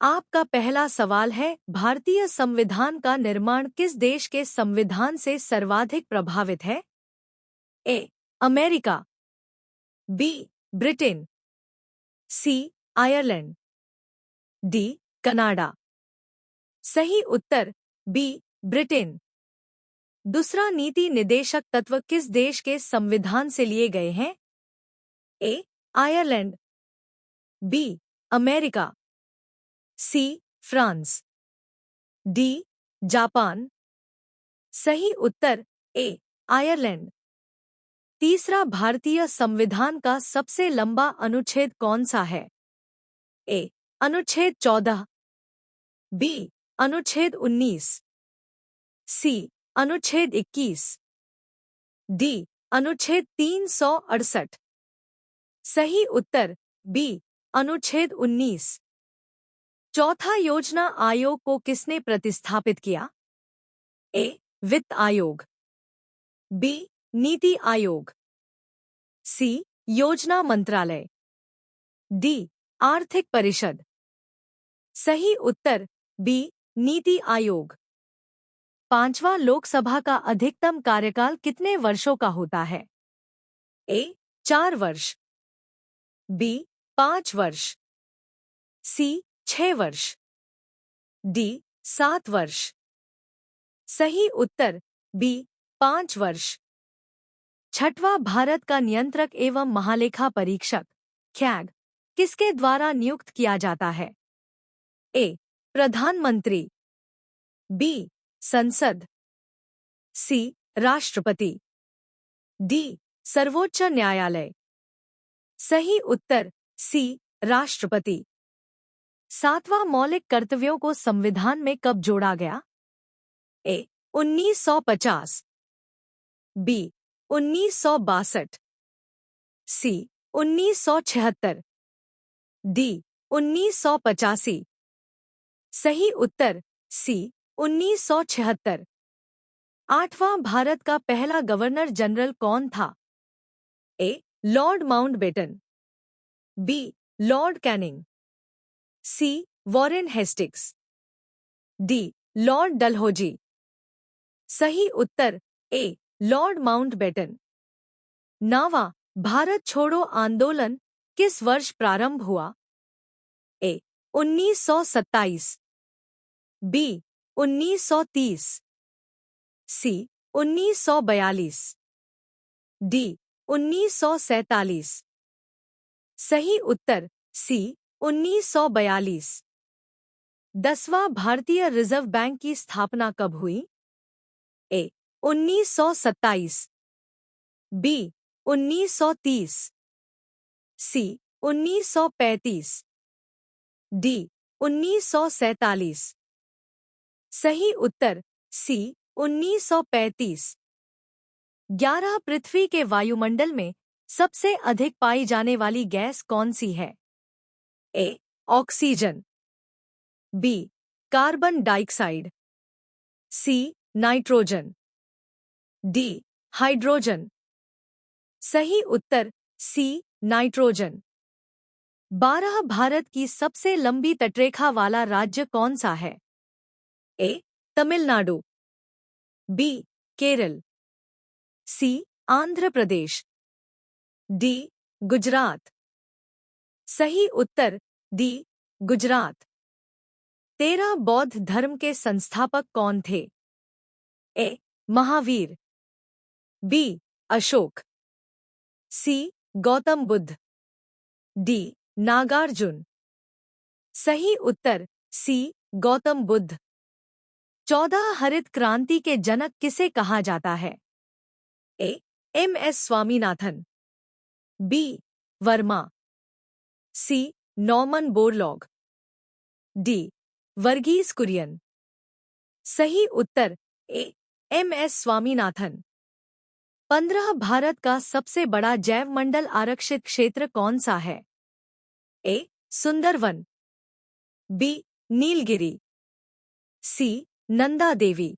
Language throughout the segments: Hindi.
आपका पहला सवाल है, भारतीय संविधान का निर्माण किस देश के संविधान से सर्वाधिक प्रभावित है? A. America, B. Britain, C. Ireland, D. Canada. सही उत्तर बी. ब्रिटेन। दूसरा नीति निदेशक तत्व किस देश के संविधान से लिए गए हैं? A. Ireland, B. America, C. France, D. Japan. सही उत्तर ए. आयरलैंड। तीसरा भारतीय संविधान का सबसे लंबा अनुच्छेद कौन सा है? ए. अनुच्छेद 14, बी. अनुच्छेद 19, सी. अनुच्छेद 21, डी. अनुच्छेद 368। सही उत्तर बी. अनुच्छेद 19। चौथा योजना आयोग को किसने प्रतिस्थापित किया? ए. वित्त आयोग, बी. नीति आयोग, सी. योजना मंत्रालय, डी. आर्थिक परिषद। सही उत्तर बी. नीति आयोग। पांचवा लोकसभा का अधिकतम कार्यकाल कितने वर्षों का होता है? ए. 4 वर्ष, बी. 5 वर्ष, सी. 6 वर्ष, डी. 7 वर्ष। सही उत्तर बी. 5 वर्ष। छठवां भारत का नियंत्रक एवं महालेखा परीक्षक कैग किसके द्वारा नियुक्त किया जाता है? ए. प्रधानमंत्री, बी. संसद, सी. राष्ट्रपति, डी. सर्वोच्च न्यायालय। सही उत्तर सी. राष्ट्रपति। सातवां मौलिक कर्तव्यों को संविधान में कब जोड़ा गया? ए. 1950, बी. 1962, सी. 1976, डी. 1985। सही उत्तर सी. 1976। आठवां भारत का पहला गवर्नर जनरल कौन था? A. Lord Mountbatten, B. Lord Canning, C. Warren Hastings, D. Lord Dalhousie. सही उत्तर ए. Lord Mountbatten. नावा भारत छोड़ो आंदोलन किस वर्ष प्रारंभ हुआ? ए. 1927, बी. 1930, सी. 1942, डी. 1947। सही उत्तर सी. 1942। 10वां भारतीय रिजर्व बैंक की स्थापना कब हुई? ए. 1927, बी. 1930, सी. 1935, डी. 1947। सही उत्तर सी. 1935। 11 पृथ्वी के वायुमंडल में सबसे अधिक पाई जाने वाली गैस कौन सी है? A. Oxygen, B. Carbon dioxide, C. Nitrogen, D. Hydrogen. सही उत्तर सी. नाइट्रोजन। 12 भारत की सबसे लंबी तटरेखा वाला राज्य कौन सा है? ए. तमिलनाडु, बी. केरल, सी. आंध्र प्रदेश, डी. गुजरात। सही उत्तर डी. गुजरात। 13 बौद्ध धर्म के संस्थापक कौन थे? ए. महावीर, बी. अशोक, सी. गौतम बुद्ध, डी. नागार्जुन। सही उत्तर सी. गौतम बुद्ध। 14 हरित क्रांति के जनक किसे कहा जाता है? A. M S. Swaminathan, B. Verma, C. Norman Borlaug, D. Verghese Kurien. सही उत्तर ए. एम.एस. स्वामीनाथन। 15 भारत का सबसे बड़ा जैवमंडल आरक्षित क्षेत्र कौन सा है? A. Sundarban, B. Nilgiri, C. Nanda Devi,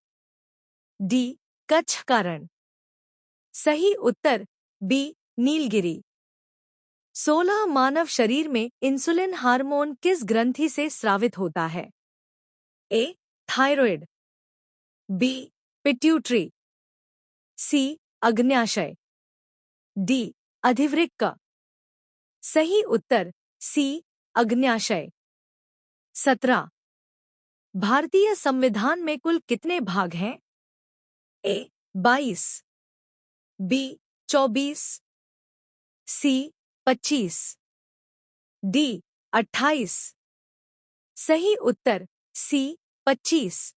D. Kutch का रण। सही उत्तर बी. नीलगिरी। 16 मानव शरीर में इंसुलिन हार्मोन किस ग्रंथि से स्रावित होता है? A. Thyroid, B. Pituitary, C. अग्न्याशय, डी. अधिवृक्क। सही उत्तर सी. अग्न्याशय। 17. भारतीय संविधान में कुल कितने भाग हैं? ए. 22, बी. 24, सी. 25, डी. 28। सही उत्तर सी. 25।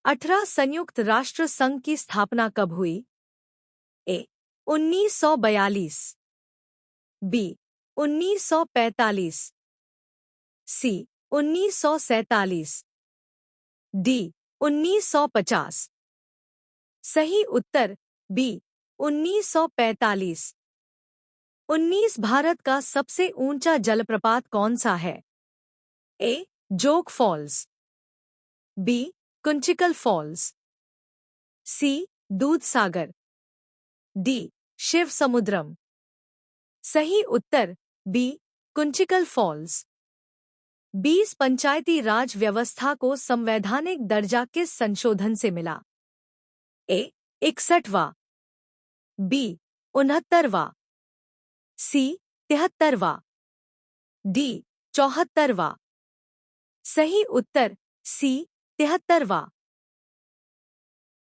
18 संयुक्त राष्ट्र संघ की स्थापना कब हुई? ए. 1942, बी. 1945, सी. 1947, डी. 1950। सही उत्तर बी. 1945। 19 भारत का सबसे ऊंचा जलप्रपात कौन सा है? ए. जोग फॉल्स, बी. कुंचिकल फॉल्स, सी. दूध सागर, डी. शिव समुद्रम। सही उत्तर बी. कुंचिकल फॉल्स। 20 पंचायती राज व्यवस्था को संवैधानिक दर्जा किस संशोधन से मिला? ए. 61वां, बी. 69वां, सी. 73वां, डी. 74वां। सही उत्तर सी. 73वां।